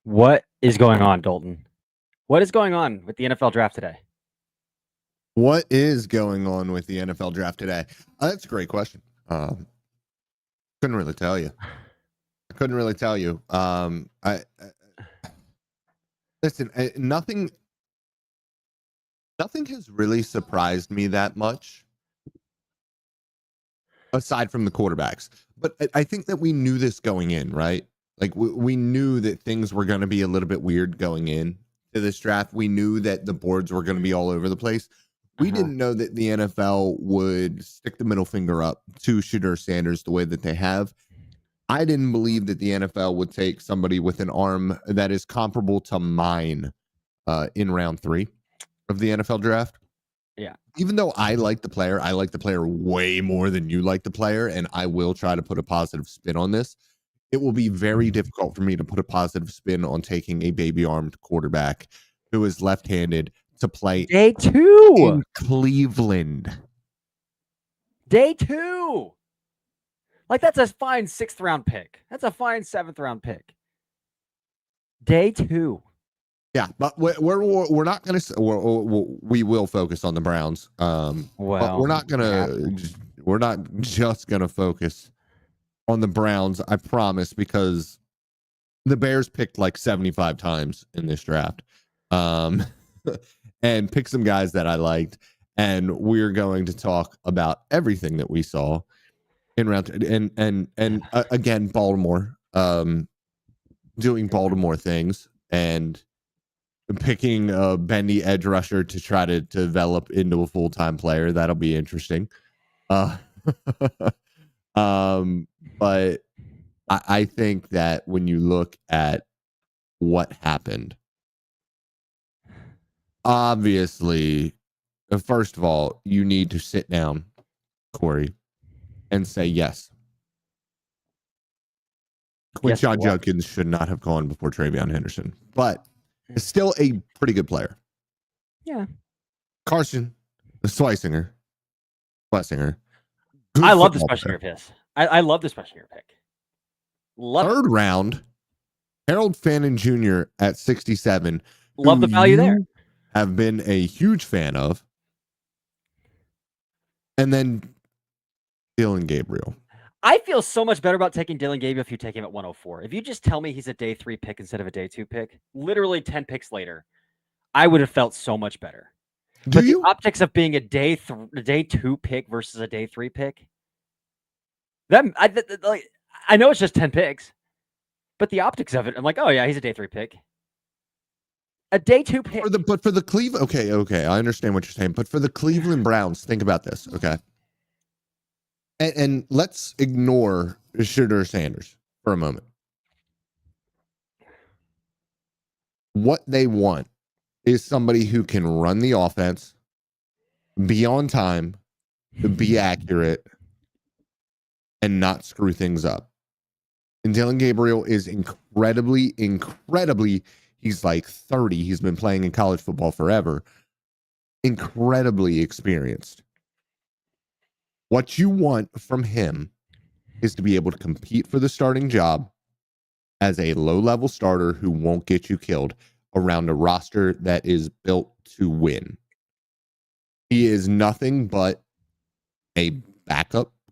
What is going on, Dalton? What is going on with the NFL draft today? What is going on with the NFL draft today? That's a great question. Couldn't really tell you. I couldn't really tell you. I listen. Nothing has really surprised me that much, aside from the quarterbacks. But I think that we knew this going in, right? Like we knew that things were going to be a little bit weird going in to this draft. We knew that the boards were going to be all over the place. We didn't know that the NFL would stick the middle finger up to Shedeur Sanders the way that they have. I didn't believe that the NFL would take somebody with an arm that is comparable to mine in round 3 of the NFL draft. Yeah. Even though I like the player way more than you like the player, and I will try to put a positive spin on this. It will be very difficult for me to put a positive spin on taking a baby-armed quarterback who is left-handed to play Day 2 in Cleveland. Day 2. Like, that's a fine 6th round pick. That's a fine 7th round pick. Day 2. Yeah, but we're not going to. We will focus on the Browns. But we're not going to. We're not just going to focus on the Browns. I promise, because the Bears picked like 75 times in this draft, and picked some guys that I liked. And we're going to talk about everything that we saw in round and again, Baltimore, doing Baltimore things and picking a bendy edge rusher to try to develop into a full-time player. That'll be interesting. But I think that when you look at what happened, obviously, first of all, you need to sit down, Corey, and say yes. Quinshon Judkins should not have gone before Travion Henderson, but is still a pretty good player. Yeah. Carson, the Schlesinger. I love this freshman year of his. I love this freshman year pick. Third round, Harold Fannin Jr. at 67. Love the value there. Have been a huge fan of. And then Dillon Gabriel. I feel so much better about taking Dillon Gabriel if you take him at 104. If you just tell me he's a day 3 pick instead of a day 2 pick, literally 10 picks later, I would have felt so much better. But the optics of being a day 2 pick versus a day 3 pick, I know it's just 10 picks, but the optics of it, I'm like, oh yeah, he's a day 3 pick. A day 2 pick. But for the Cleveland, okay, I understand what you're saying. But for the Cleveland Browns, think about this, okay? And let's ignore Shedeur Sanders for a moment. What they want is somebody who can run the offense, be on time, be accurate, and not screw things up. And Dillon Gabriel is incredibly, he's like 30. He's been playing in college football forever. Incredibly experienced. What you want from him is to be able to compete for the starting job as a low-level starter who won't get you killed around a roster that is built to win. He is nothing but a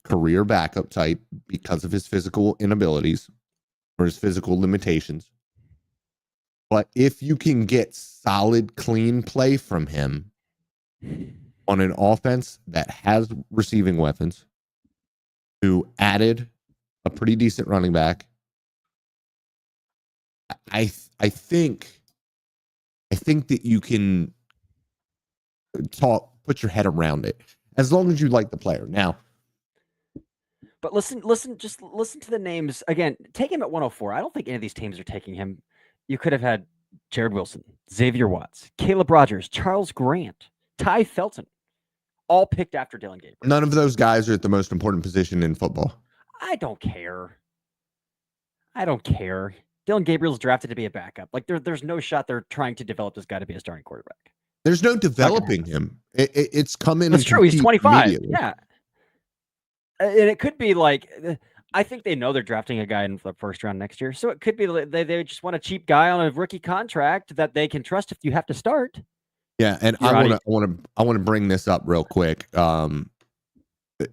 career backup type because of his physical inabilities or his physical limitations. But if you can get solid, clean play from him on an offense that has receiving weapons, who added a pretty decent running back, I think that you can put your head around it as long as you like the player. Now, but listen to the names again. Take him at 104. I don't think any of these teams are taking him. You could have had Jared Wilson, Xavier Watts, Caleb Rogers, Charles Grant, Ty Felton, all picked after Dillon Gabriel. None of those guys are at the most important position in football. I don't care. Dillon Gabriel's drafted to be a backup. Like there's no shot they're trying to develop this guy to be a starting quarterback. There's no developing him. It's come in. That's true. He's 25. Yeah. And it could be like, I think they know they're drafting a guy in the first round next year, so it could be they just want a cheap guy on a rookie contract that they can trust if you have to start. Yeah, and I want to bring this up real quick.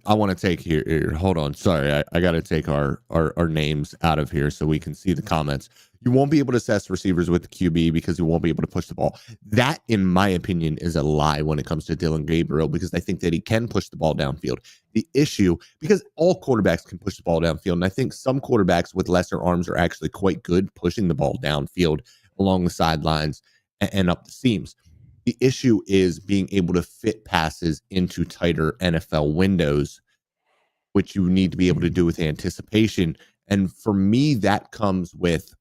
I want to take here. Hold on, sorry, I got to take our names out of here so we can see the comments. You won't be able to assess receivers with the QB because you won't be able to push the ball. That, in my opinion, is a lie when it comes to Dillon Gabriel, because I think that he can push the ball downfield. The issue, because all quarterbacks can push the ball downfield, and I think some quarterbacks with lesser arms are actually quite good pushing the ball downfield along the sidelines and up the seams. The issue is being able to fit passes into tighter NFL windows, which you need to be able to do with anticipation. And for me, that comes with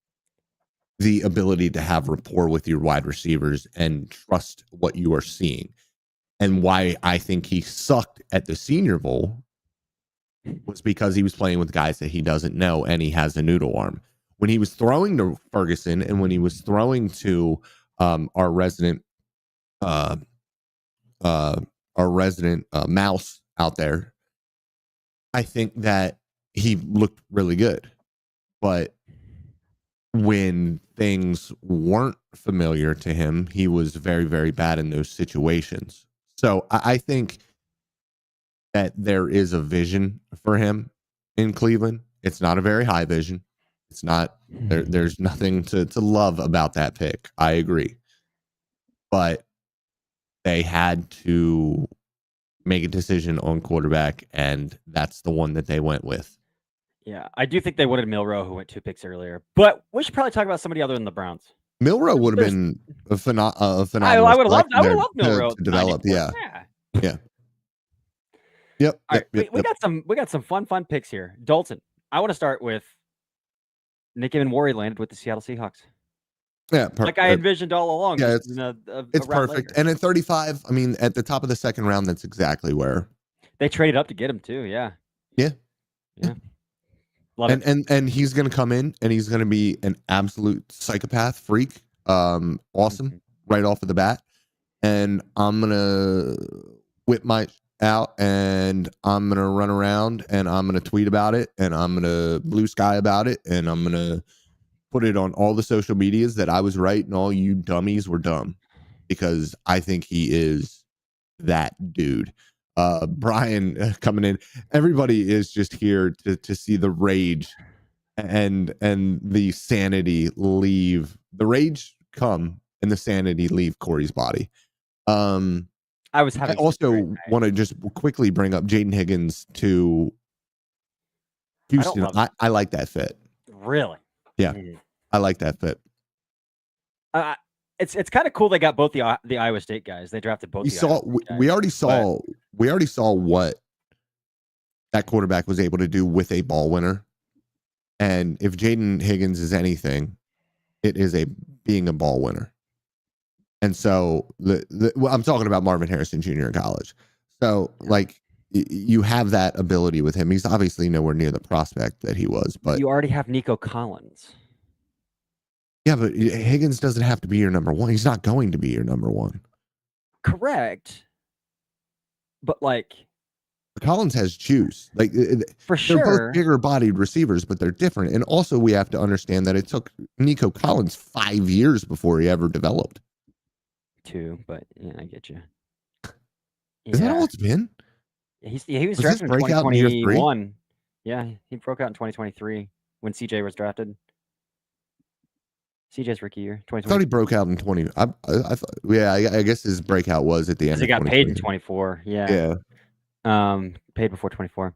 the ability to have rapport with your wide receivers and trust what you are seeing. And why I think he sucked at the Senior Bowl was because he was playing with guys that he doesn't know, and he has a noodle arm. When he was throwing to Ferguson and when he was throwing to our resident mouse out there, I think that he looked really good. But when things weren't familiar to him, he was very, very bad in those situations. So I think that there is a vision for him in Cleveland. It's not a very high vision. It's not there's nothing to love about that pick. I agree. But they had to make a decision on quarterback, and that's the one that they went with. Yeah, I do think they wanted Milroe, who went 2 picks earlier. But we should probably talk about somebody other than the Browns. Milroe would have been a phenomenal. I would have loved Milroe to develop. Yeah. Yep. All right, we got some fun picks here. Dalton, I want to start with Nick Warry landed with the Seattle Seahawks. Yeah, like I envisioned all along. Yeah, it's perfect. And at 35, I mean, at the top of the second round, that's exactly where they traded up to get him too. Yeah. Love it. And he's going to come in and he's going to be an absolute psychopath freak. Awesome right off of the bat. And I'm going to whip my out and I'm going to run around and I'm going to tweet about it and I'm going to blue sky about it and I'm going to put it on all the social medias that I was right and all you dummies were dumb, because I think he is that dude. Brian coming in. Everybody is just here to see the rage and the sanity leave. The rage come and the sanity leave Corey's body. I also want to just quickly bring up Jaden Higgins to Houston. I like that fit. Really? Yeah, I like that fit. It's kind of cool they got both the Iowa State guys. They drafted both. We already saw what that quarterback was able to do with a ball winner. And if Jaden Higgins is anything, it is being a ball winner. And so I'm talking about Marvin Harrison Jr. in college. So like you have that ability with him. He's obviously nowhere near the prospect that he was, but you already have Nico Collins. Yeah, but Higgins doesn't have to be your number one. He's not going to be your number one. Correct. But like Collins has juice. Like for sure. They're both bigger bodied receivers, but they're different. And also we have to understand that it took Nico Collins 5 years before he ever developed. 2, but yeah, I get you. Is that all it's been? He was drafted in 2021. Yeah, he broke out in 2023 when CJ was drafted. CJ's rookie year, 2020. I thought he broke out in 20. I thought, I guess his breakout was at the end. He got paid in 24. Yeah. Paid before 24.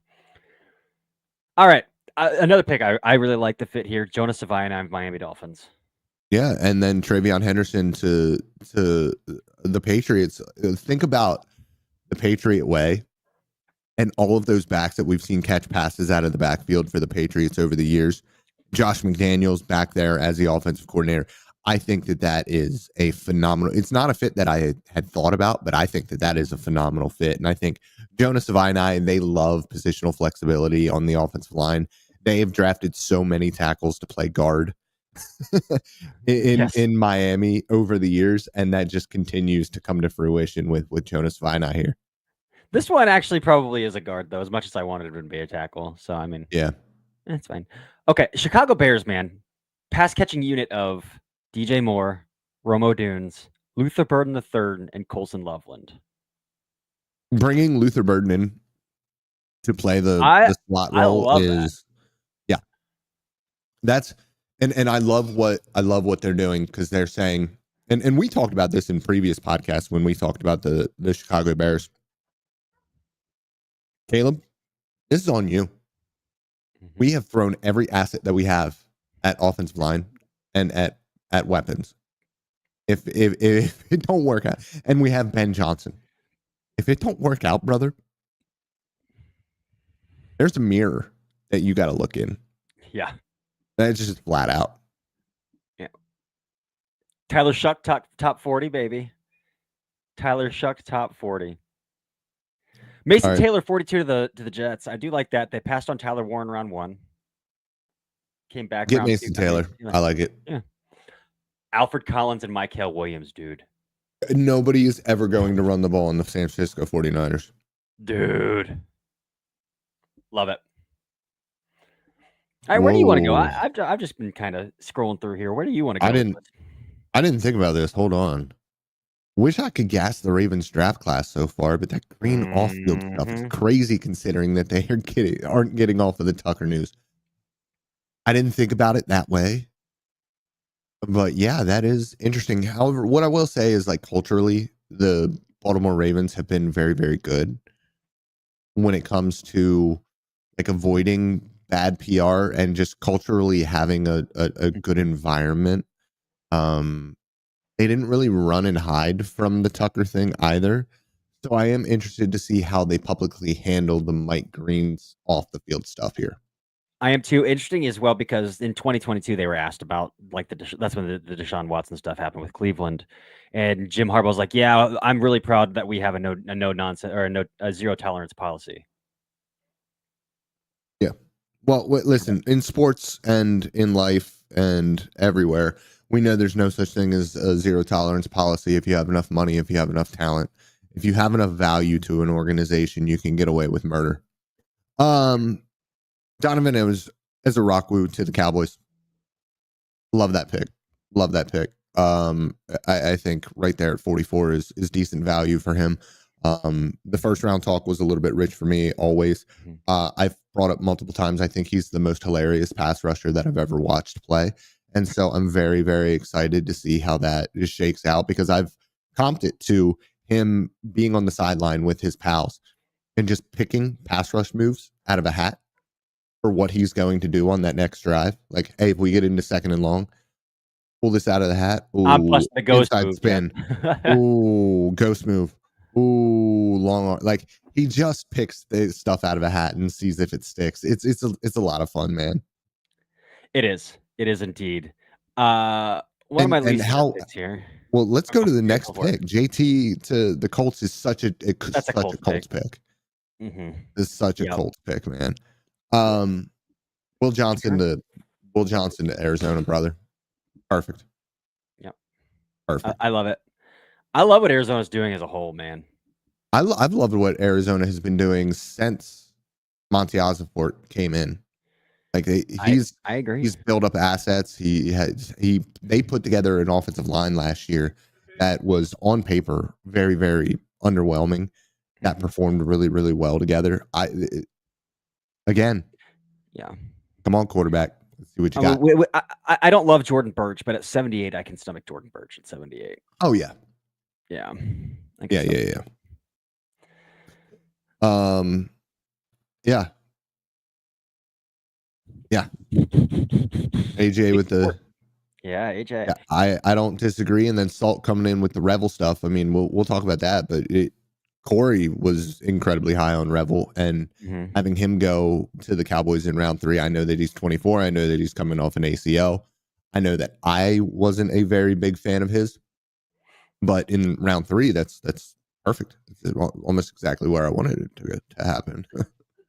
All right, another pick. I really like the fit here. Jonas Savaiinae of Miami Dolphins. Yeah, and then Travion Henderson to the Patriots. Think about the Patriot way and all of those backs that we've seen catch passes out of the backfield for the Patriots over the years. Josh McDaniels back there as the offensive coordinator. I think that is a phenomenal. It's not a fit that I had thought about, but I think that is a phenomenal fit. And I think Jonas Savaiinae, they love positional flexibility on the offensive line. They have drafted so many tackles to play guard in Miami over the years, and that just continues to come to fruition with Jonas Savaiinae here. This one actually probably is a guard, though, as much as I wanted it to be a tackle. So, I mean. Yeah. That's fine. Okay, Chicago Bears, man. Pass catching unit of DJ Moore, Romo Dunes, Luther Burden III, and Colson Loveland. Bringing Luther Burden in to play the I slot I role love that. is, yeah, that's and I love what they're doing, because they're saying, and we talked about this in previous podcasts when we talked about the Chicago Bears. Caleb, this is on you. We have thrown every asset that we have at offensive line and at weapons. If it don't work out, and we have Ben Johnson, if it don't work out, brother, there's a mirror that you got to look in. Yeah. That's just flat out. Yeah. Tyler Shuck top 40, baby. Tyler Shuck top 40. Mason Taylor 42 to the Jets. I do like that. They passed on Tyler Warren round 1. Came back Get round Mason 2. Taylor. I like it. Yeah. Alfred Collins and Mykel Williams, dude. Nobody is ever going to run the ball in the San Francisco 49ers. Dude. Love it. All right, where do you want to go? I've just been kind of scrolling through here. Where do you want to go? I didn't think about this. Hold on. Wish I could gas the Ravens draft class so far, but that green off-field stuff is crazy, considering that they aren't getting off of the Tucker news. I didn't think about it that way. But yeah, that is interesting. However, what I will say is, like, culturally, the Baltimore Ravens have been very, very good when it comes to, like, avoiding bad PR and just culturally having a good environment. They didn't really run and hide from the Tucker thing either. So I am interested to see how they publicly handle the Mike Green's off the field stuff here. I am too. Interesting as well, because in 2022 they were asked about, like, that's when the Deshaun Watson stuff happened with Cleveland, and Jim Harbaugh's like, "Yeah, I'm really proud that we have a no nonsense or a zero tolerance policy." Yeah. Well, listen, in sports and in life and everywhere, we know there's no such thing as a zero tolerance policy. If you have enough money, if you have enough talent, if you have enough value to an organization, you can get away with murder. Donovan Evans as a Rockwoo to the Cowboys. Love that pick. Love that pick. I think right there at 44 is decent value for him. The first round talk was a little bit rich for me always. I've brought up multiple times, I think he's the most hilarious pass rusher that I've ever watched play. And so I'm very, very excited to see how that just shakes out, because I've comped it to him being on the sideline with his pals and just picking pass rush moves out of a hat for what he's going to do on that next drive. Like, hey, if we get into second and long, pull this out of the hat. Ooh, I'm plus the ghost inside move, spin. Ooh, ghost move. Ooh, long arm. Like, he just picks the stuff out of a hat and sees if it sticks. It's a lot of fun, man. It is. It is indeed. One of my least favorite picks here. Well, let's go to the next pick. JT to the Colts is such a Colts pick. It's such a Colts pick, man. Will Johnson to Arizona, brother. Perfect. Yep. Perfect. I love it. I love what Arizona's doing as a whole, man. I've loved what Arizona has been doing since Monty Ossenfort came in. Like, I agree. He's built up assets. They put together an offensive line last year that was on paper very, very underwhelming. That performed really, really well together. Again, yeah. Come on, quarterback. Let's see what you got. I don't love Jordan Birch, but at 78, I can stomach Jordan Birch at 78. Oh yeah, yeah, yeah. Yeah. AJ with the AJ. Yeah, I don't disagree. And then Salt coming in with the Revel stuff. I mean, we'll talk about that, but Corey was incredibly high on Revel, and having him go to the Cowboys in round 3. I know that he's 24. I know that he's coming off an ACL. I know that I wasn't a very big fan of his, but in round 3, that's perfect. It's almost exactly where I wanted it to happen.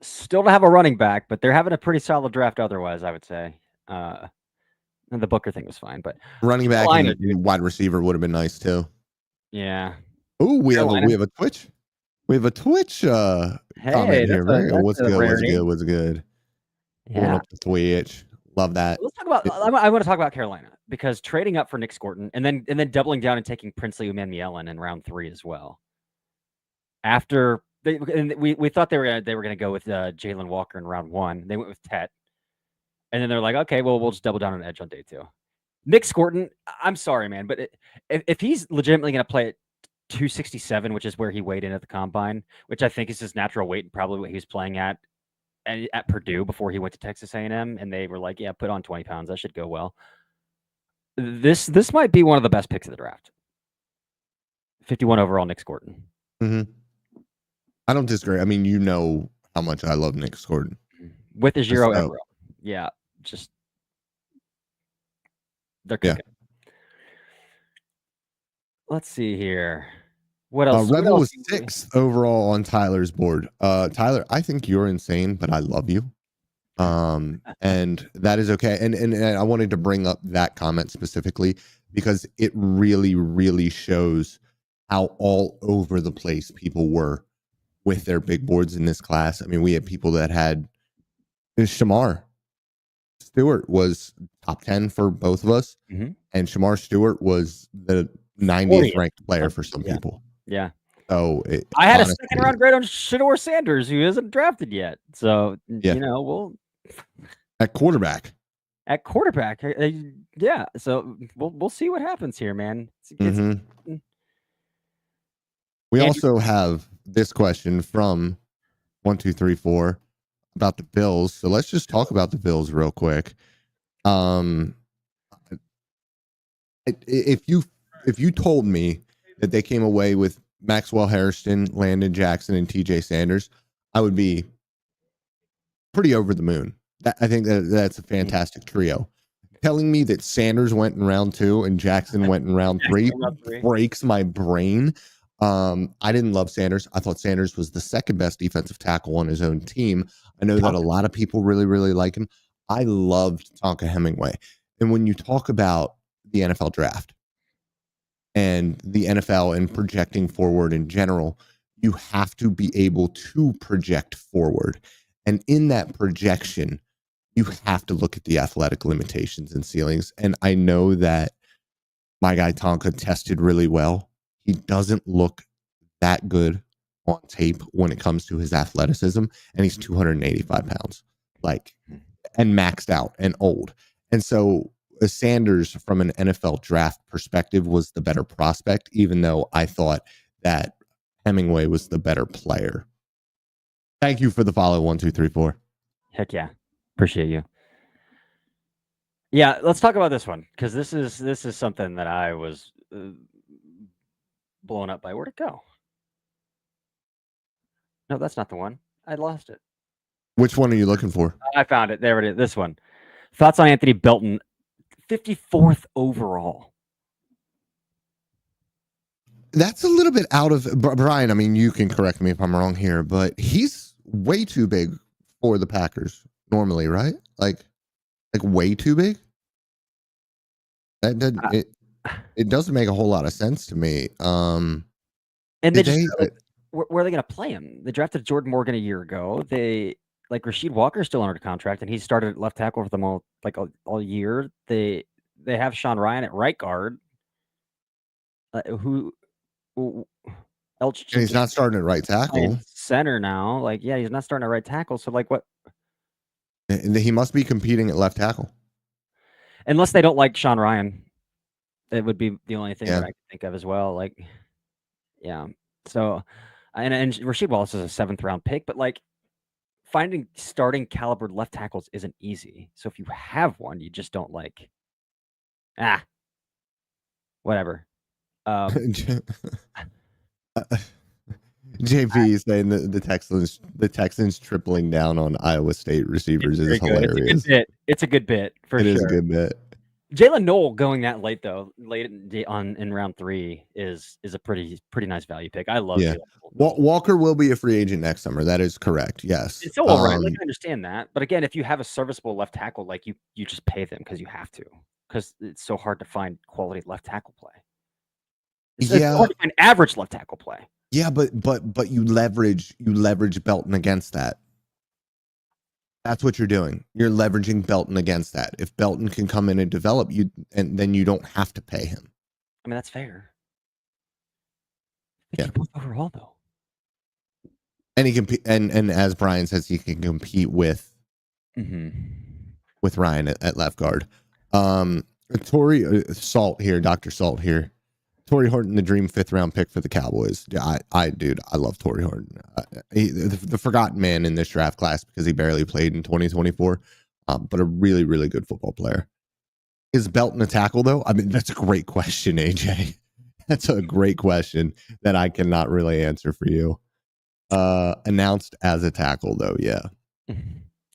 Still to have a running back, but they're having a pretty solid draft otherwise, I would say. And the Booker thing was fine, but running back and wide receiver would have been nice too. Yeah. Oh, we have a Twitch. We have a Twitch comment here. What's good? Going Yeah. up to Twitch. Love that. Let's talk about. I want to talk about Carolina because trading up for Nick Scorton and then doubling down and taking Princely Umanmielen in round 3 as well. After we thought they were gonna go with Jalen Walker in round 1. They went with Tet, and then they're like, okay, well, we'll just double down on edge on day 2. Nick Scorton, I'm sorry, man, but if he's legitimately gonna play at 267, which is where he weighed in at the combine, which I think is his natural weight and probably what he was playing at Purdue before he went to Texas A&M, and they were like, yeah, put on 20 pounds, that should go well. This might be one of the best picks of the draft. 51 overall, Nick Scorton. Mm-hmm. I don't disagree. I mean, you know how much I love Nick Scorton. With the Shedeur Gabriel. Yeah, just they're cooking. Yeah. Let's see here. What else? Rebel was 6th overall on Tyler's board. Tyler, I think you're insane, but I love you. And that is okay. And I wanted to bring up that comment specifically because it really, really shows how all over the place people were with their big boards in this class. I mean, we had people that had Shamar Stewart was top 10 for both of us. Mm-hmm. And Shamar Stewart was the 90th ranked player for some people. Yeah. So I had honestly, a second round grade on Shedeur Sanders, who isn't drafted yet. So, yeah. You know, we'll at quarterback. Yeah. So we'll see what happens here, man. We also have this question from 1234 about the Bills. So let's just talk about the Bills real quick. If you told me that they came away with Maxwell Hairston, Landon Jackson, and TJ Sanders, I would be pretty over the moon. I think that's a fantastic trio. Telling me that Sanders went in round 2 and Jackson went in round 3 breaks my brain. I didn't love Sanders. I thought Sanders was the second best defensive tackle on his own team. I know that a lot of people really, really like him. I loved Tonka Hemingway. And when you talk about the NFL draft and the NFL and projecting forward in general, you have to be able to project forward. And in that projection, you have to look at the athletic limitations and ceilings. And I know that my guy Tonka tested really well. He doesn't look that good on tape when it comes to his athleticism, and he's 285 pounds, and maxed out and old. And so Sanders, from an NFL draft perspective, was the better prospect, even though I thought that Hemingway was the better player. Thank you for the follow, 1234. Heck yeah. Appreciate you. Yeah, let's talk about this one, because this is something that I was blown up by. Where'd it go? No, that's not the one. I lost it. Which one are you looking for? I found it. There it is. This one. Thoughts on Anthony Belton, 54th overall. That's a little bit out of Brian. I mean, you can correct me if I'm wrong here, but he's way too big for the Packers normally, right? Like way ttoo big. That doesn't it doesn't make a whole lot of sense to me. And they just where are they going to play him? They drafted Jordan Morgan a year ago. They Rasheed Walker's still under contract, and he started at left tackle for them all year. They have Sean Ryan at right guard. Who else? And he's not starting at right tackle. Center now. He's not starting at right tackle. So what? And he must be competing at left tackle. Unless they don't like Sean Ryan. It would be the only thing that I could think of as well. Yeah. So, and Rasheed Wallace is a 7th round pick, but finding starting caliber left tackles isn't easy. So if you have one, you just don't whatever. JP is saying the Texans tripling down on Iowa State receivers is hilarious. It's a good bit for sure. It is a good bit. Jalen Noel going that late though, in round 3 is a pretty nice value pick. I love it. Walker will be a free agent next summer. That is correct. Yes. It's all right. I understand that. But again, if you have a serviceable left tackle, you just pay them because you have to. Because it's so hard to find quality left tackle play. It's hard to find average left tackle play. Yeah, but you leverage Belton against that. That's what you're doing. You're leveraging Belton against that. If Belton can come in and develop you, and then you don't have to pay him. I mean, that's fair. Yeah. Both overall, though. And he can, and as Brian says, he can compete with Ryan at left guard. Torrey Salt here, Dr. Salt here. Torrey Horton, the dream 5th round pick for the Cowboys. Dude, I love Torrey Horton. The forgotten man in this draft class because he barely played in 2024, but a really, really good football player. Is Belton a tackle, though? I mean, that's a great question, AJ. That's a great question that I cannot really answer for you. Announced as a tackle, though, yeah.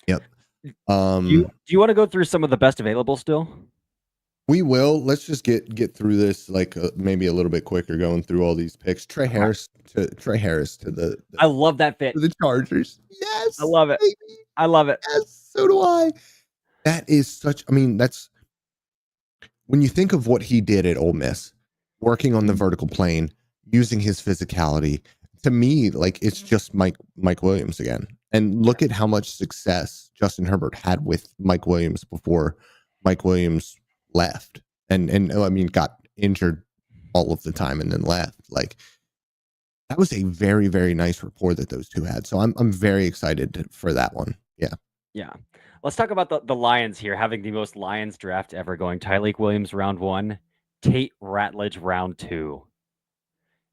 Yep. Do you want to go through some of the best available still? We will. Let's just get through this maybe a little bit quicker, going through all these picks. Trey Harris to the I love that fit. To the Chargers. Yes, I love it. baby. I love it. Yes, so do I. That is such. I mean, that's when you think of what he did at Ole Miss, working on the vertical plane, using his physicality. To me, like it's just Mike Williams again. And look at how much success Justin Herbert had with Mike Williams before Mike Williams left, and I mean got injured all of the time and then left. Like that was a very, very nice rapport that those two had. So I'm very excited for that one. Yeah. Let's talk about the Lions here, having the most Lions draft ever going. Tyreek Williams round 1, Tate Ratledge round 2.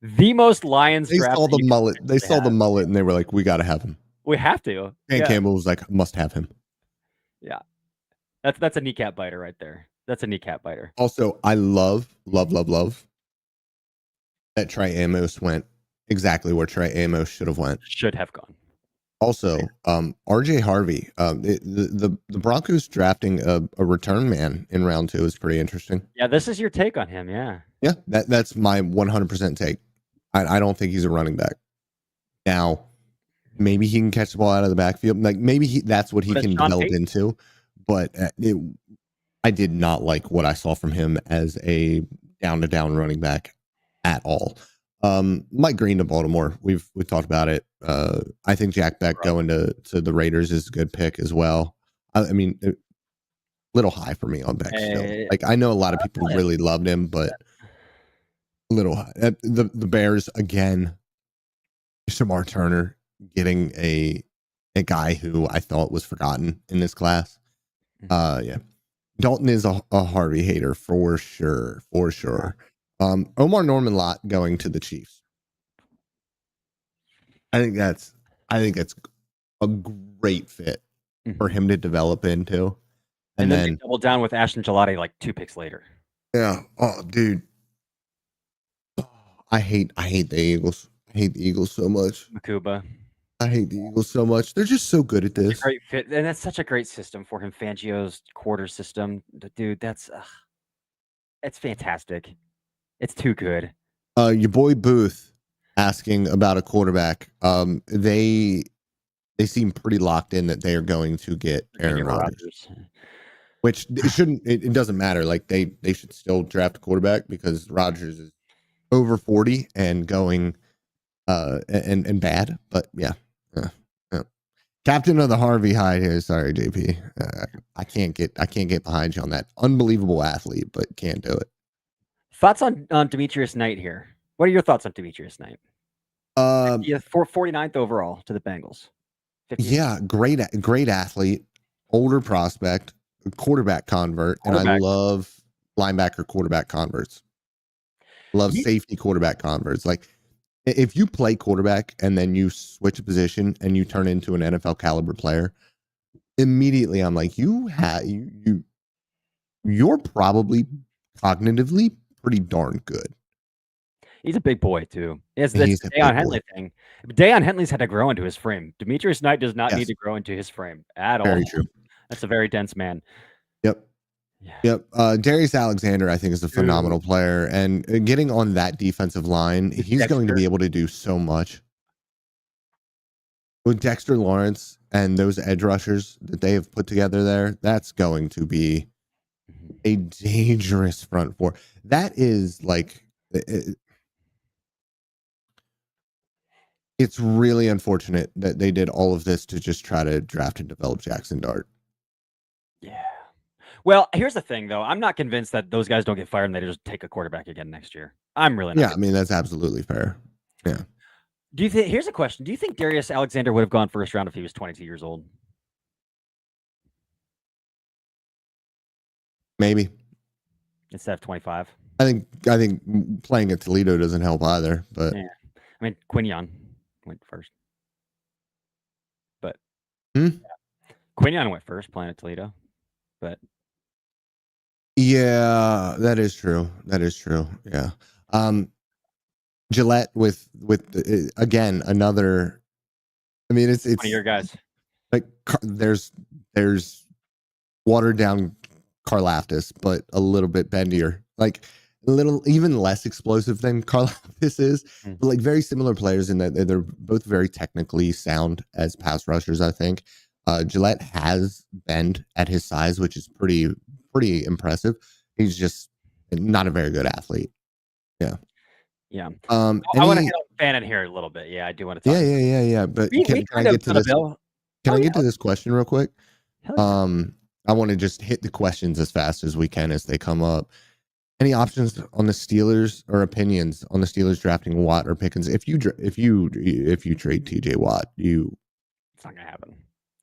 The most Lions They draft. saw the mullet. They saw the mullet and they were like, we got to have him. We have to. Dan Campbell was like, must have him. Yeah. That's a kneecap biter right there. That's a kneecap biter. Also, I love that Trey Amos went exactly where Trey Amos should have went. Should have gone. Also, RJ Harvey, the Broncos drafting a return man in round 2 is pretty interesting. Yeah, this is your take on him, yeah. Yeah, that's my 100% take. I don't think he's a running back. Now, maybe he can catch the ball out of the backfield. Like maybe that's what he can develop into. But I did not like what I saw from him as a down-to-down running back at all. Mike Green to Baltimore. We've talked about it. I think Jack Beck going to the Raiders is a good pick as well. I mean, a little high for me on Beck still. Like I know a lot of people really loved him, but a little high. The Bears again. Shamar Turner getting a guy who I thought was forgotten in this class. Yeah. Dalton is a Harvey hater for sure. Omar Norman Lott going to the Chiefs. I think that's a great fit for him to develop into. And then double down with Ashton Gelati like 2 picks later. Yeah. Oh, dude. I hate the Eagles. I hate the Eagles so much. Makuba. I hate the Eagles so much. They're just so good at this. Great fit, and that's such a great system for him. Fangio's quarter system, dude. That's it's fantastic. It's too good. Your boy Booth asking about a quarterback. They seem pretty locked in that they are going to get Aaron Rodgers. Which it shouldn't. It doesn't matter. Like they should still draft a quarterback because Rodgers is over 40 and going and bad. But yeah. Captain of the Harvey Hyde here. Sorry, JP. I can't get behind you on that. Unbelievable athlete, but can't do it. Thoughts on Demetrius Knight here? What are your thoughts on Demetrius Knight? 49th overall to the Bengals. 50th. Yeah, great athlete, older prospect, quarterback convert, and I love linebacker quarterback converts. Love safety quarterback converts. Like if you play quarterback and then you switch a position and you turn into an NFL caliber player, immediately I'm like, you're probably cognitively pretty darn good. He's a big boy too. It's this Deion Henley thing. Deion Henley's had to grow into his frame. Demetrius Knight does not need to grow into his frame at all. Very true. That's a very dense man. Yep. Yep. Darius Alexander, I think, is a phenomenal player. And getting on that defensive line, he's going to be able to do so much. With Dexter Lawrence and those edge rushers that they have put together there, that's going to be a dangerous front 4. That is like... It's really unfortunate that they did all of this to just try to draft and develop Jackson Dart. Yeah. Well, here's the thing, though. I'm not convinced that those guys don't get fired and they just take a quarterback again next year. I'm really not. Yeah, I mean, that's absolutely fair. Yeah. Do you think? Here's a question: do you think Darius Alexander would have gone first round if he was 22 years old? Maybe. Instead of 25? I think playing at Toledo doesn't help either, but Yeah. I mean, Quinion went first. But Quinion went first playing at Toledo. But yeah, that is true. That is true. Yeah. Gillette with again another. I mean, it's one of your guys. like there's watered down Karlaftis, but a little bit bendier, like a little even less explosive than Karlaftis is, but like very similar players in that they're both very technically sound as pass rushers. I think Gillette has bend at his size, which is pretty impressive. He's just not a very good athlete. Yeah. Yeah. I want to hit on Fannin here a little bit. Yeah, I do want to talk. Yeah. But can I get to this? Can I get to this question real quick? I want to just hit the questions as fast as we can as they come up. Any options on the Steelers or opinions on the Steelers drafting Watt or Pickens? If you trade TJ Watt, it's not gonna happen.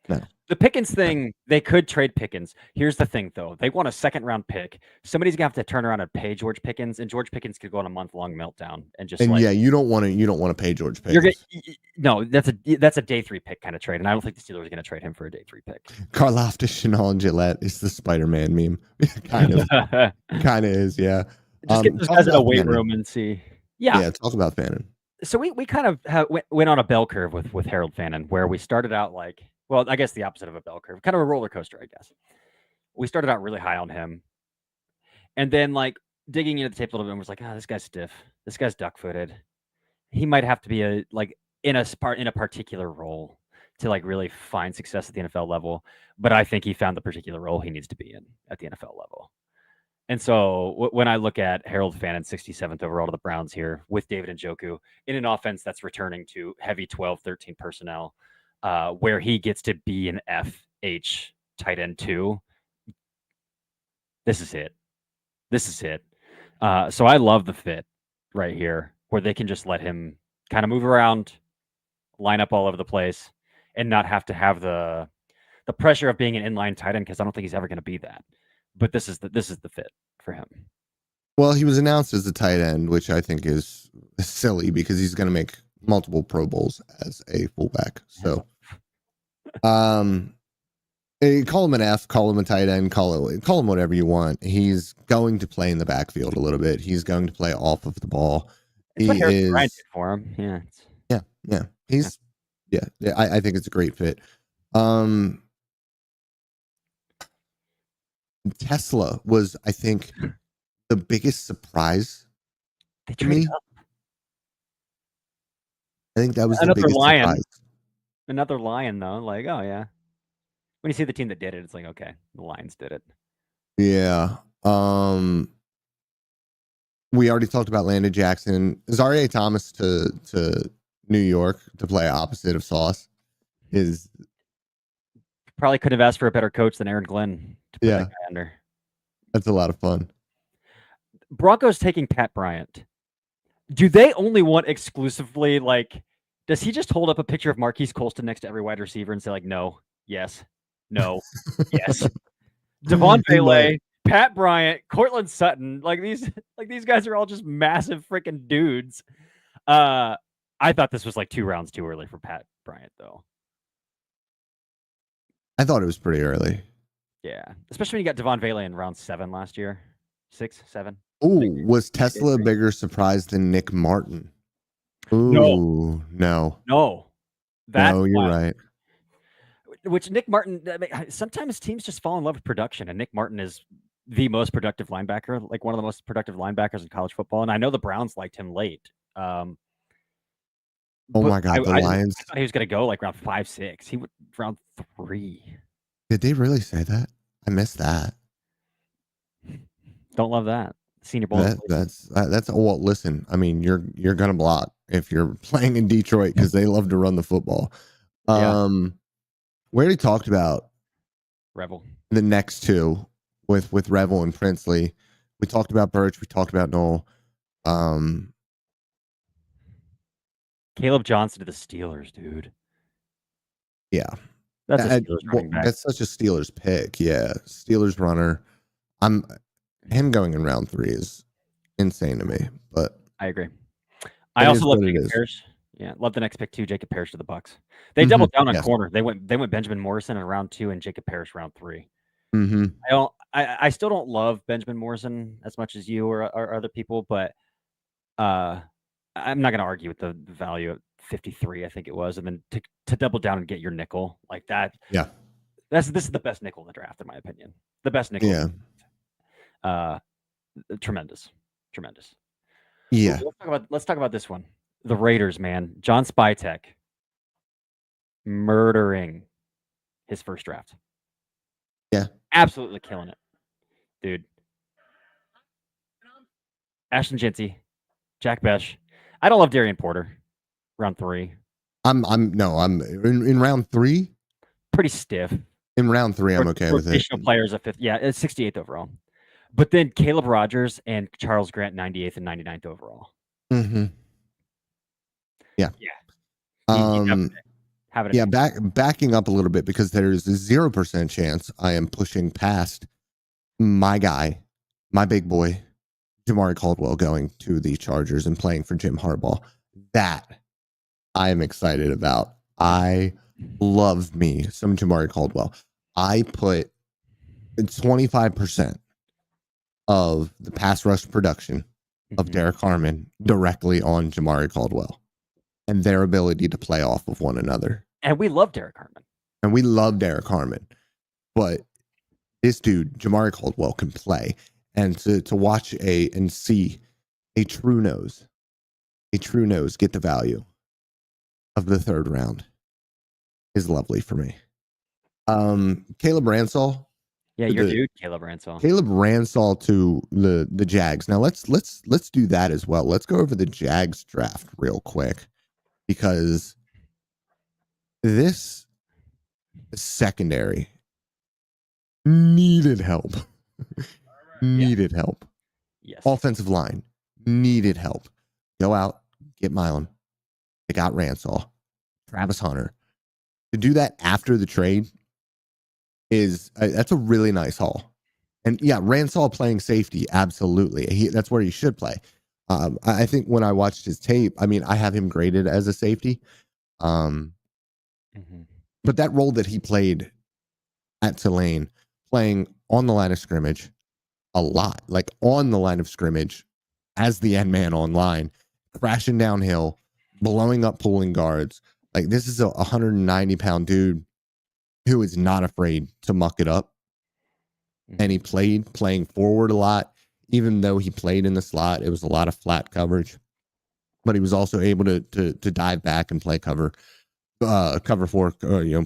No. The Pickens thing, they could trade Pickens. Here's the thing, though. They want a second-round pick. Somebody's gonna have to turn around and pay George Pickens, and George Pickens could go on a month-long meltdown and just. And yeah, you don't want to pay George Pickens. No, that's a day 3 pick kind of trade, and I don't think the Steelers are gonna trade him for a day 3 pick. Karlaftis, Chanel, and Gillette is the Spider-Man meme. kind of is, yeah. Just get those guys in a weight room and see. Yeah, talk about Fannin. So we kind of went on a bell curve with Harold Fannin, where we started out like. Well, I guess the opposite of a bell curve, kind of a roller coaster, I guess. We started out really high on him. And then like digging into the tape a little bit and was like, this guy's stiff. This guy's duck-footed. He might have to be in a particular role to like really find success at the NFL level. But I think he found the particular role he needs to be in at the NFL level. And so when I look at Harold Fannin, 67th overall to the Browns here with David Njoku in an offense that's returning to heavy 12-13 personnel, where he gets to be an FH tight end too. This is it. So I love the fit right here, where they can just let him kind of move around, line up all over the place, and not have to have the pressure of being an inline tight end, because I don't think he's ever going to be that. But this is the fit for him. Well, he was announced as a tight end, which I think is silly because he's going to make multiple Pro Bowls as a fullback. So, call him an F, call him a tight end, call him whatever you want. He's going to play in the backfield a little bit. He's going to play off of the ball. It's what Harrison Bryant did for him. Yeah. I think it's a great fit. Tesla was, I think, the biggest surprise to me. I think that was the biggest surprise. Another Lion, though. Like, oh, yeah. When you see the team that did it, it's like, okay, the Lions did it. Yeah. We already talked about Landon Jackson. Zaire Thomas to New York to play opposite of Sauce is probably could have asked for a better coach than Aaron Glenn to put that guy under. That's a lot of fun. Broncos taking Pat Bryant. Do they only want exclusively, like, does he just hold up a picture of Marquise Colston next to every wide receiver and say, like, no, yes, no, yes? Devon Bailey, Pat Bryant, Cortland Sutton, like these guys are all just massive freaking dudes. I thought this was like 2 rounds too early for Pat Bryant, though. I thought it was pretty early. Yeah, especially when you got Devon Bailey in round 7 last year, 6, 7. Ooh, was Tesla a bigger surprise than Nick Martin? Ooh, no. No, you're right. Which Nick Martin, sometimes teams just fall in love with production, and Nick Martin is the most productive linebacker, like one of the most productive linebackers in college football. And I know the Browns liked him late. Oh my God, the Lions! I thought he was going to go like round 5, 6. He went round 3. Did they really say that? I missed that. Don't love that. Senior Bowl. That's well. Listen, I mean, you're gonna block if you're playing in Detroit because they love to run the football. Yeah. We already talked about Revel. the next two with Revel and Princely. We talked about Birch. We talked about Noel. Caleb Johnson to the Steelers, dude. Yeah, That's a Steelers running back. that's such a Steelers pick. Yeah, Steelers runner. Him going in round 3 is insane to me, but I agree. I also love Jacob Parrish. Yeah, love the next pick too. Jacob Parrish to the Bucks. They doubled down on corner. They went Benjamin Morrison in round 2 and Jacob Parrish round 3. I still don't love Benjamin Morrison as much as you or other people, but I'm not going to argue with the value of 53. I think it was, and then to double down and get your nickel like that. Yeah, this is the best nickel in the draft, in my opinion. The best nickel. Yeah. Tremendous. Yeah. Let's talk about this one. The Raiders, man. John Spytek murdering his first draft. Yeah. Absolutely killing it. Dude. Ashton Jinty, Jack Besh. I don't love Darian Porter. Round 3. I'm in round 3. Pretty stiff. In round 3, I'm okay with it. Additional players at 5th. Yeah, it's 68th overall. But then Caleb Rogers and Charles Grant 98th and 99th overall. Yeah. Backing up a little bit because there's a 0% chance I am pushing past my guy, my big boy, Jamari Caldwell, going to the Chargers and playing for Jim Harbaugh. That I am excited about. I love me some Jamari Caldwell. I put 25% of the pass rush production of Derek Harmon directly on Jamari Caldwell and their ability to play off of one another. And we love Derek Harmon. But this dude, Jamari Caldwell, can play. And to watch and see a true nose get the value of the 3rd round is lovely for me. Caleb Ransall. Yeah, your dude, Caleb Ransall. Caleb Ransall to the Jags. Now let's do that as well. Let's go over the Jags draft real quick because this secondary needed help. Help. Yes. Offensive line needed help. Go out, get Milam. They got Ransall, Travis Hunter. To do that after the trade that's a really nice haul. And yeah, Ransall playing safety, absolutely. That's where he should play. I think when I watched his tape, I mean, I have him graded as a safety. But that role that he played at Tulane, playing on the line of scrimmage a lot, like on the line of scrimmage as the end man on line, crashing downhill, blowing up pulling guards. Like, this is a 190-pound dude who is not afraid to muck it up. And he playing forward a lot. Even though he played in the slot, it was a lot of flat coverage. But he was also able to dive back and play cover 4,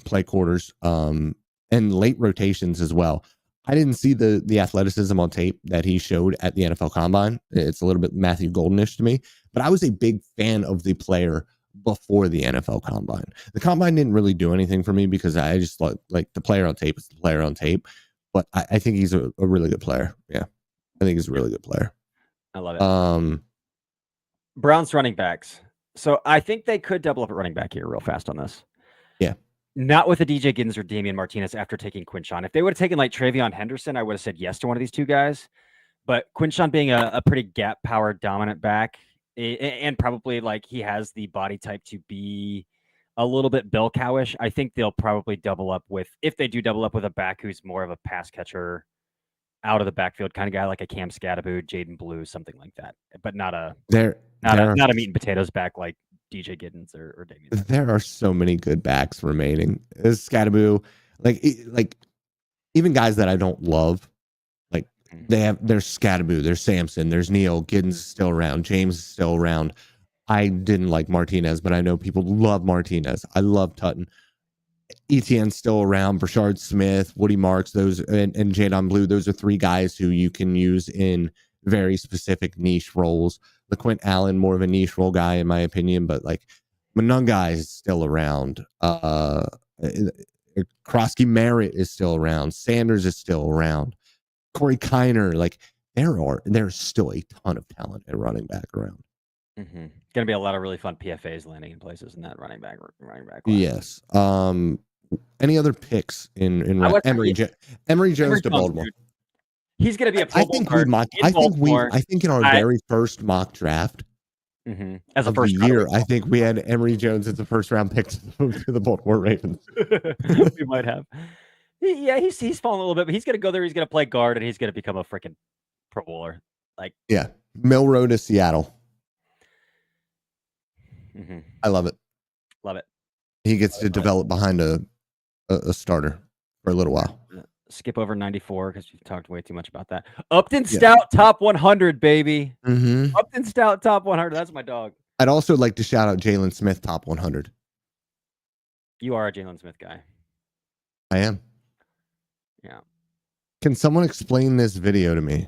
play quarters, and late rotations as well. I didn't see the athleticism on tape that he showed at the NFL Combine. It's a little bit Matthew Goldenish to me, but I was a big fan of the player before the NFL Combine. The Combine didn't really do anything for me because I just like the player on tape is the player on tape. But I think he's a really good player. Yeah, I think he's a really good player. I love it. Browns running backs. So I think they could double up at running back here real fast on this. Yeah. Not with a DJ Giddens or Damian Martinez after taking Quinshon. If they would have taken like Travion Henderson, I would have said yes to one of these two guys. But Quinshon being a pretty gap power dominant back, and probably like he has the body type to be a little bit bell cowish, I think they'll probably double up with, if they do double up with a back who's more of a pass catcher, out of the backfield kind of guy, like a Cam Scatterboot, Jaden Blue, something like that. But not a meat and potatoes back like DJ Giddens or Damian. There are so many good backs remaining. Scatterboot, like even guys that I don't love, like there's Scatterboot, there's Sampson, there's Neal, Giddens is still around, James is still around. I didn't like Martinez, but I know people love Martinez. I love Tutton. Etienne's still around, Brashard Smith, Woody Marks, those and Jadon Blue. Those are 3 guys who you can use in very specific niche roles. LeQuint Allen, more of a niche role guy, in my opinion, but like Monungai is still around. Krosky Merritt is still around. Sanders is still around. Corey Kiner, like there's still a ton of talent at running back around. Going to be a lot of really fun PFAs landing in places in that running back class. Yes. Any other picks in Emory Jones to Baltimore? Dude. He's going to be a Pro Bowl I think in our very first mock draft as a of first the year, I think we had Emory Jones as the first round pick to the Baltimore Ravens. We might have. Yeah, he's fallen a little bit, but he's going to go there. He's going to play guard, and he's going to become a freaking Pro Bowler. Like, yeah, Milrow to Seattle. I love it. Love it. He gets to develop behind a starter for a little while. Skip over 94 because you've talked way too much about that. Upton Stout top 100, baby. Upton Stout top 100. That's my dog. I'd also like to shout out Jalen Smith top 100. You are a Jalen Smith guy. I am. Yeah. Can someone explain this video to me?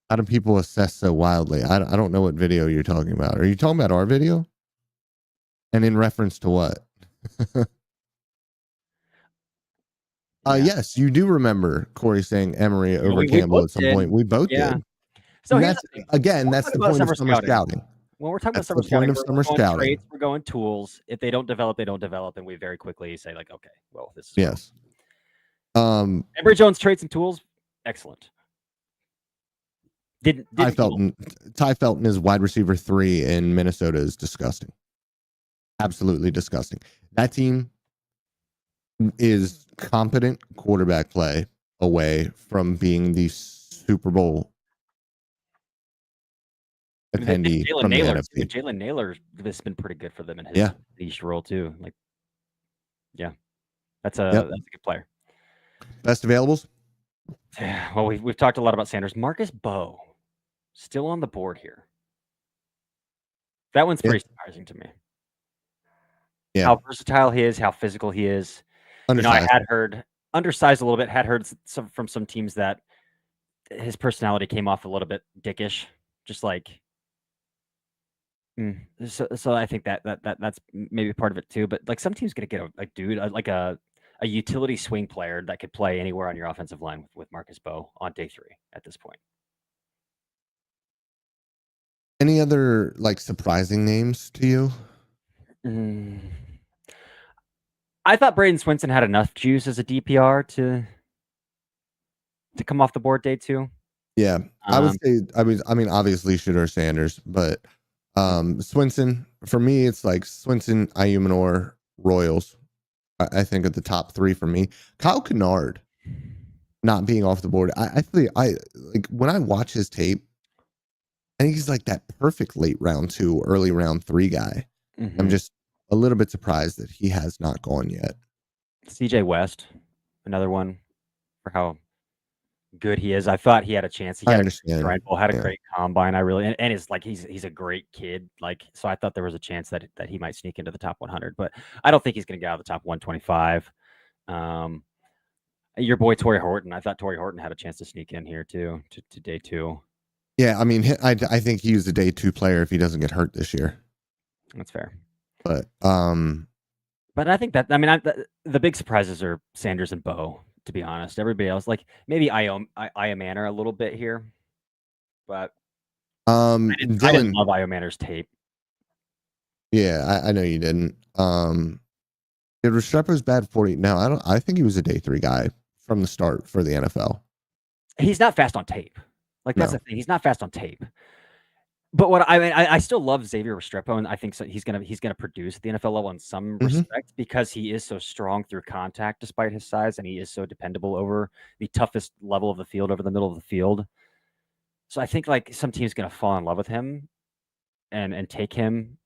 How do people assess so wildly? I don't know what video you're talking about. Are you talking about our video? And in reference to what? Yes, you do remember Corey saying Emory over Campbell at some point. We both did. So that's the point of summer scouting. When we're talking about summer scouting, we're going tools. If they don't develop, they don't develop, and we very quickly say like, okay, well, this is yes. Emory Jones traits and tools, excellent. Ty Felton is wide receiver 3 in Minnesota is disgusting. Absolutely disgusting. That team is competent quarterback play away from being the Super Bowl attendee from the NFC. Jalen Naylor has been pretty good for them in his niche role too. Like, that's a good player. Best availables? Well, we've talked a lot about Sanders. Marcus Bowe still on the board here. That one's pretty surprising to me. Yeah. How versatile he is, how physical he is. I had heard undersized a little bit. Had heard from some teams that his personality came off a little bit dickish, just like. So I think that's maybe part of it too. But like some teams gonna get a dude like a utility swing player that could play anywhere on your offensive line with Marcus Bowe on day 3 at this point. Any other like surprising names to you? I thought Braden Swinson had enough juice as a DPR to come off the board day 2. Yeah, I would say. I mean, obviously Shedeur Sanders, but Swinson for me, it's like Swinson, Ayumanor, Royals. I think at the top 3 for me. Kyle Kennard not being off the board. I like when I watch his tape. I think he's like that perfect late round 2, early round 3 guy. I'm just a little bit surprised that he has not gone yet. CJ West, another one for how good he is. I thought he had a chance. I understand. Had a great combine. I really and it's like he's a great kid. Like so, I thought there was a chance that he might sneak into the top 100, but I don't think he's going to get out of the top 125. Your boy Torrey Horton. I thought Torrey Horton had a chance to sneak in here too to day 2. Yeah, I mean, I think he's a day 2 player if he doesn't get hurt this year. That's fair. But I think that the big surprises are Sanders and Bowe. To be honest, everybody else like maybe Iomanor a little bit here, but I didn't love Iomanor's tape. Yeah, I know you didn't. Did Restrepo's bad 40? No, I think he was a day 3 guy from the start for the NFL. He's not fast on tape. Like that's the thing. He's not fast on tape. But what I still love Xavier Restrepo, and I think so he's gonna produce at the NFL level in some respect because he is so strong through contact despite his size, and he is so dependable over the toughest level of the field, over the middle of the field. So I think like some team's gonna fall in love with him and take him.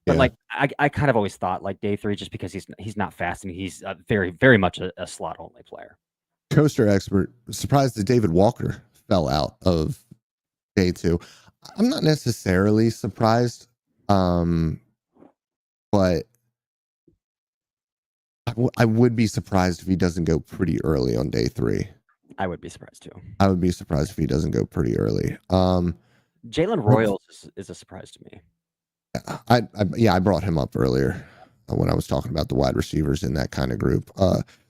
But like I kind of always thought like day 3 just because he's not fast and he's very, very much a slot only player. Coaster expert surprised that David Walker fell out of day 2. I'm not necessarily surprised, but I would be surprised if he doesn't go pretty early on day 3. I would be surprised too. I would be surprised if he doesn't go pretty early. Jalen Royals is a surprise to me. I brought him up earlier when I was talking about the wide receivers in that kind of group.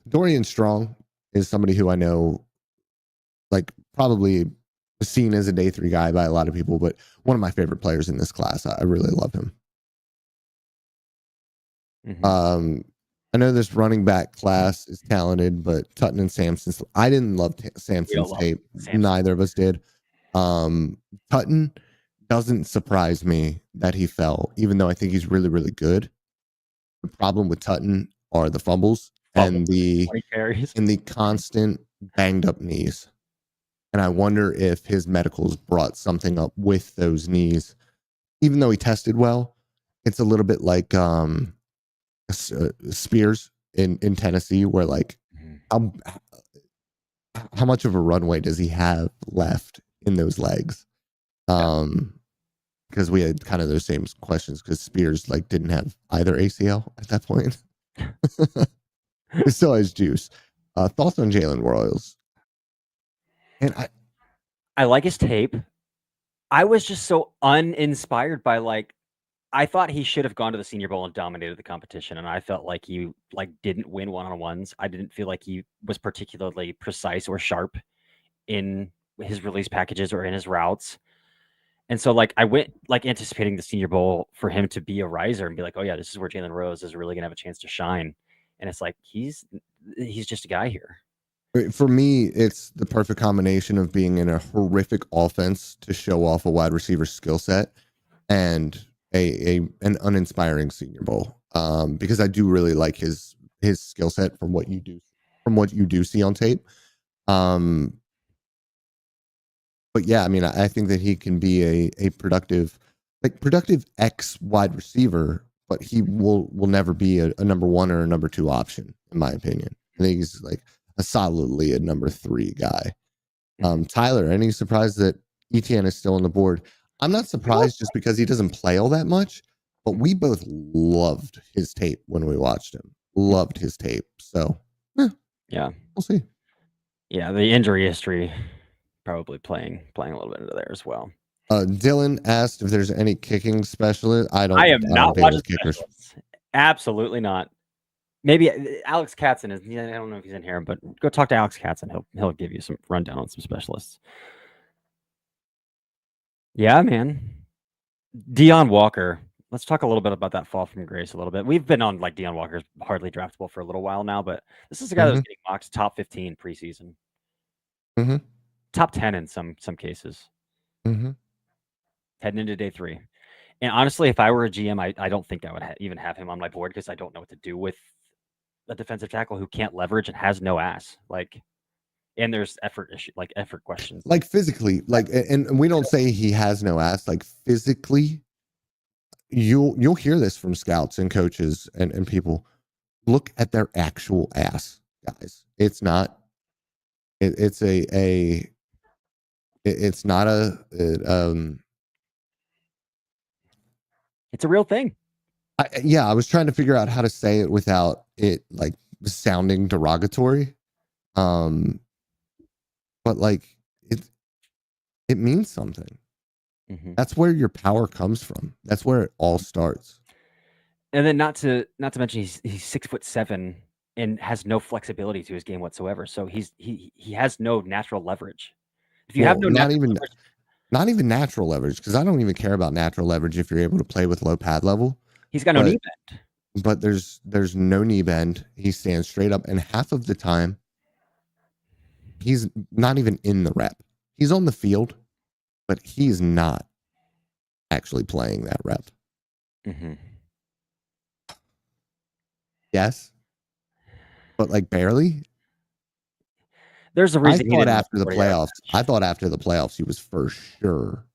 Dorian Strong is somebody who I know, like, probably seen as a day 3 guy by a lot of people, but one of my favorite players in this class. I really love him. Mm-hmm. I know this running back class is talented, but Tutton and Sampson, I didn't love Sampson's tape. Samson. Neither of us did. Tutton doesn't surprise me that he fell, even though I think he's really, really good. The problem with Tutton are the fumbles and the constant banged up knees. And I wonder if his medicals brought something up with those knees. Even though he tested well, it's a little bit like Spears in Tennessee, where like how much of a runway does he have left in those legs? Because we had kind of those same questions because Spears like didn't have either ACL at that point. He still has juice. Thoughts on Jalen Royals? And I like his tape. I was just so uninspired by like I thought he should have gone to the Senior Bowl and dominated the competition, and I felt like he like didn't win one-on-ones. I didn't feel like he was particularly precise or sharp in his release packages or in his routes. And so like I went like anticipating the Senior Bowl for him to be a riser and be like, oh yeah, this is where Jalen Rose is really gonna have a chance to shine. And it's like he's just a guy here. For me, it's the perfect combination of being in a horrific offense to show off a wide receiver skill set and an uninspiring Senior Bowl. Because I do really like his skill set from what you do see on tape. But yeah, I mean, I think that he can be a productive X wide receiver, but he will never be a number 1 or a number 2 option, in my opinion. I think he's like a solidly a number 3 guy. Tyler, any surprise that ETN is still on the board? I'm not surprised just because he doesn't play all that much, but we both loved his tape when we watched him. Loved his tape. So, yeah, we'll see. Yeah, the injury history probably playing a little bit into there as well. Dylan asked if there's any kicking specialist. I am not watching kickers. Absolutely not. Maybe Alex Katzen is. I don't know if he's in here, but go talk to Alex Katzen. He'll give you some rundown on some specialists. Yeah, man. Deion Walker. Let's talk a little bit about that fall from grace a little bit. We've been on like Deion Walker's hardly draftable for a little while now, but this is a guy that was getting mocked top 15 preseason, top 10 in some cases, heading into day 3. And honestly, if I were a GM, I don't think I would even have him on my board because I don't know what to do with a defensive tackle who can't leverage and has no ass. Like, and there's effort questions. Like physically, like, and we don't say he has no ass. Like physically, you'll hear this from scouts and coaches and people. Look at their actual ass, guys. It's not. It's not it's a real thing. I was trying to figure out how to say it without it like sounding derogatory. But like it means something. That's where your power comes from. That's where it all starts. And then not to mention he's 6'7" and has no flexibility to his game whatsoever. So he has no natural leverage. If you have no not even natural leverage, because I don't even care about natural leverage if you're able to play with low pad level. He's got no knee bend. But there's no knee bend. He stands straight up, and half of the time he's not even in the rep. He's on the field, but he's not actually playing that rep. Yes, but like barely. There's a reason. I thought after the playoffs, he was for sure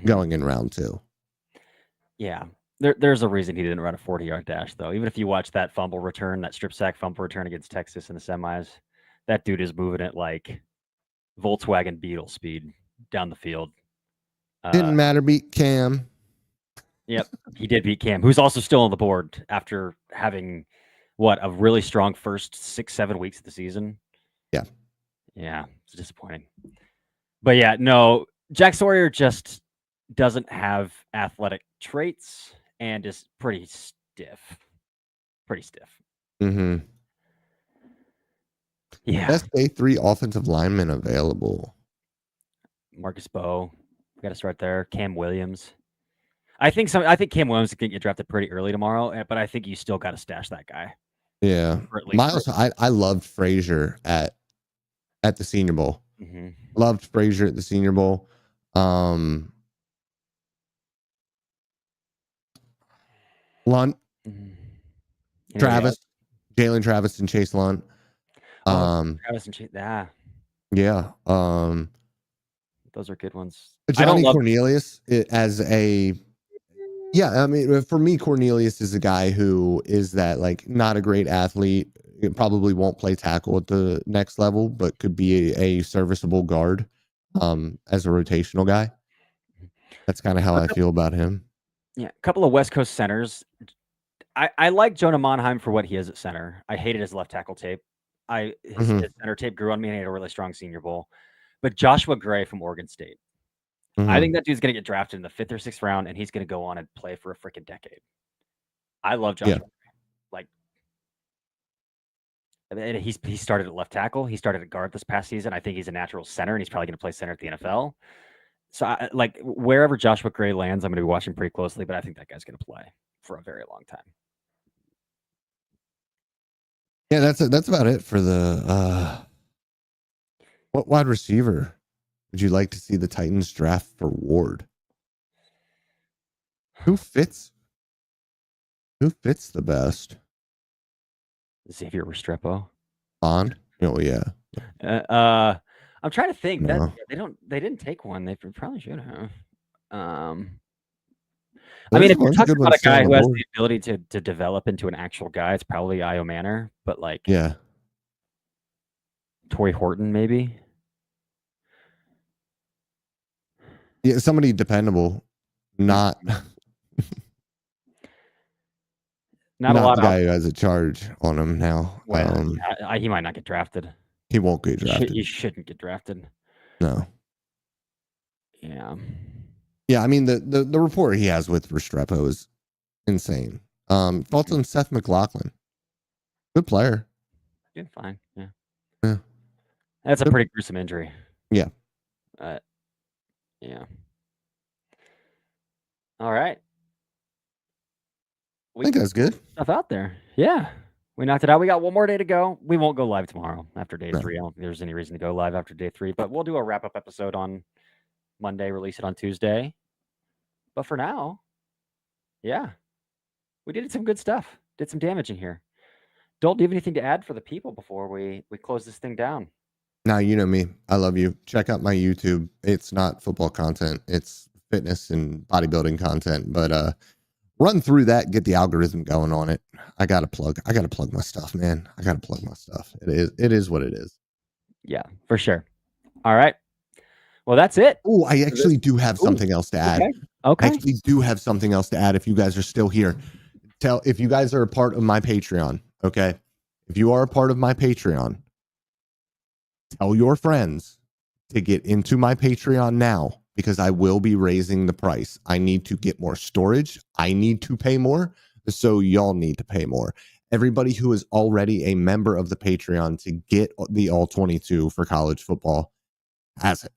going in round 2. Yeah, there's a reason he didn't run a 40-yard dash though. Even if you watch that fumble return, that strip sack fumble return against Texas in the semis, that dude is moving it like Volkswagen Beetle speed down the field. Didn't matter. Beat Cam. Yep, he did beat Cam, who's also still on the board after having a really strong first 6-7 weeks of the season. Yeah. Yeah, it's disappointing. But yeah, no, Jack Sawyer just doesn't have athletic traits and is pretty stiff. Pretty stiff. Mm-hmm. Yeah. Best day 3 offensive linemen available. Marcus Bowe. We got to start there. Cam Williams. I think Cam Williams can get drafted pretty early tomorrow, but I think you still got to stash that guy. Yeah. Or at least Miles, I loved Frazier at the Senior Bowl. Mm-hmm. Loved Frazier at the Senior Bowl. Lunt, Travis, Jalen Travis, and Chase Lunt. Travis and Chase. Yeah. Those are good ones. Johnny Cornelius as a. Yeah, I mean, for me, Cornelius is a guy who is that like not a great athlete. It probably won't play tackle at the next level, but could be a serviceable guard as a rotational guy. That's kind of how I feel about him. Yeah, a couple of West Coast centers. I like Jonah Monheim for what he is at center. I hated his left tackle tape. His center tape grew on me, and he had a really strong Senior Bowl. But Joshua Gray from Oregon State. I think that dude's going to get drafted in the 5th or 6th round, and he's going to go on and play for a freaking decade. I love Joshua Gray. Like, he started at left tackle. He started at guard this past season. I think he's a natural center, and he's probably going to play center at the NFL. So, wherever Joshua Gray lands, I'm going to be watching pretty closely, but I think that guy's going to play for a very long time. Yeah, that's about it for the what wide receiver would you like to see the Titans draft for Ward? Who fits the best? Xavier Restrepo. Bond? Oh yeah. I'm trying to think. No. They didn't take one. They probably should have. I There's mean, if you're talking about a guy who has board. the ability to develop into an actual guy, it's probably Io Manor. But like, yeah, Torrey Horton maybe. Yeah, somebody dependable, not not a lot the of guy who has a charge on him now. Well, he might not get drafted. He won't get drafted. He shouldn't get drafted. No. Yeah. Yeah, I mean the rapport he has with Restrepo is insane. Thoughts on Seth McLaughlin? Good player. Good, fine. Yeah. Yeah. That's a pretty gruesome injury. Yeah. Yeah. All right. I think that's good. Stuff out there. Yeah. We knocked it out. We got one more day to go. We won't go live tomorrow after day 3. I don't think there's any reason to go live after day 3, but we'll do a wrap-up episode on Monday, release it on Tuesday. But for now, yeah, we did some good stuff. Did some damage in here. Dole, do you have anything to add for the people before we close this thing down? Now, you know me. I love you. Check out my YouTube. It's not football content. It's fitness and bodybuilding content. But run through that, get the algorithm going on it. I gotta plug my stuff, man. I gotta plug my stuff. It is what it is. Yeah, for sure. All right. Well, that's it. Oh, I actually do have something else to add. Okay. I actually do have something else to add if you guys are still here. If you guys are a part of my Patreon, okay? If you are a part of my Patreon, tell your friends to get into my Patreon now because I will be raising the price. I need to get more storage. I need to pay more. So y'all need to pay more. Everybody who is already a member of the Patreon to get the all 22 for college football has it.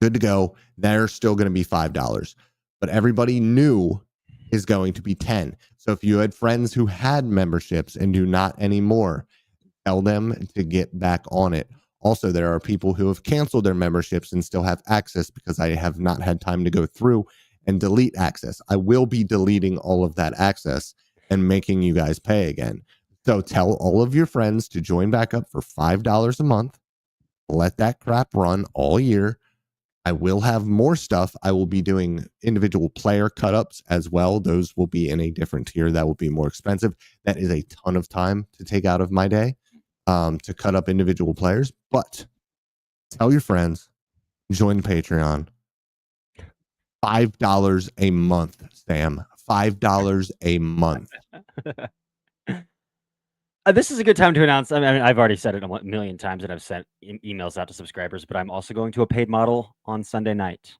Good to go. They're still going to be $5, but everybody new is going to be 10. So if you had friends who had memberships and do not anymore, tell them to get back on it. Also, there are people who have canceled their memberships and still have access because I have not had time to go through and delete access. I will be deleting all of that access and making you guys pay again. So tell all of your friends to join back up for $5 a month. Let that crap run all year. I will have more stuff. I will be doing individual player cut-ups as well. Those will be in a different tier. That will be more expensive. That is a ton of time to take out of my day to cut up individual players. But tell your friends, join the Patreon. $5 a month, Sam. $5 a month. This is a good time to announce. I mean, I've already said it a million times, and I've sent emails out to subscribers. But I'm also going to a paid model on Sunday night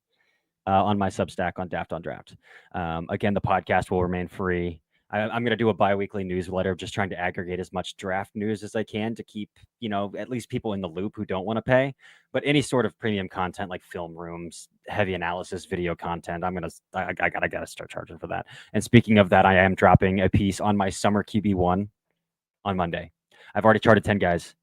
on my Substack on Daft on Draft. Again, the podcast will remain free. I'm going to do a bi-weekly newsletter, just trying to aggregate as much draft news as I can to keep, at least people in the loop who don't want to pay. But any sort of premium content like film rooms, heavy analysis, video content, I gotta start charging for that. And speaking of that, I am dropping a piece on my summer QB1 on Monday. I've already charted 10 guys.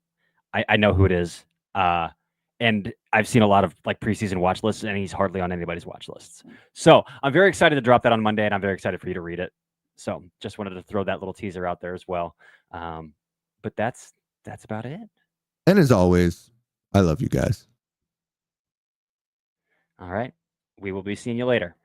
I know who it is. And I've seen a lot of like preseason watch lists, and he's hardly on anybody's watch lists. So I'm very excited to drop that on Monday, and I'm very excited for you to read it. So just wanted to throw that little teaser out there as well. But that's about it. And as always, I love you guys. All right. We will be seeing you later.